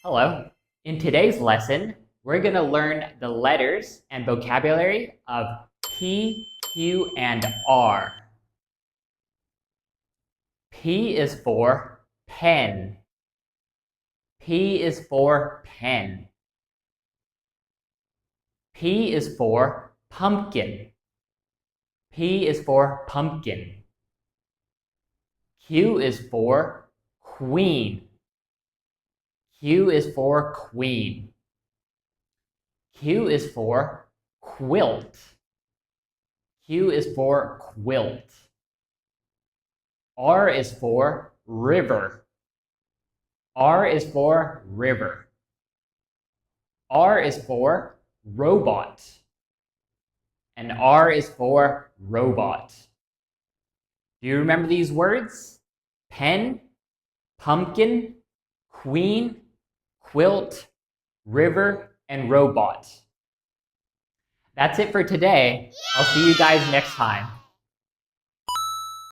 Hello. In today's lesson, we're going to learn the letters and vocabulary of P, Q, and R. P is for pen. P is for pen. P is for pumpkin. P is for pumpkin. Q is for queen. Q is for queen. Q is for quilt. Q is for quilt. R is for river. R is for river. R is for robot. And R is for robot. Do you remember these words? Pen, pumpkin, queen, quilt, river, and robot. That's it for today. I'll see you guys next time.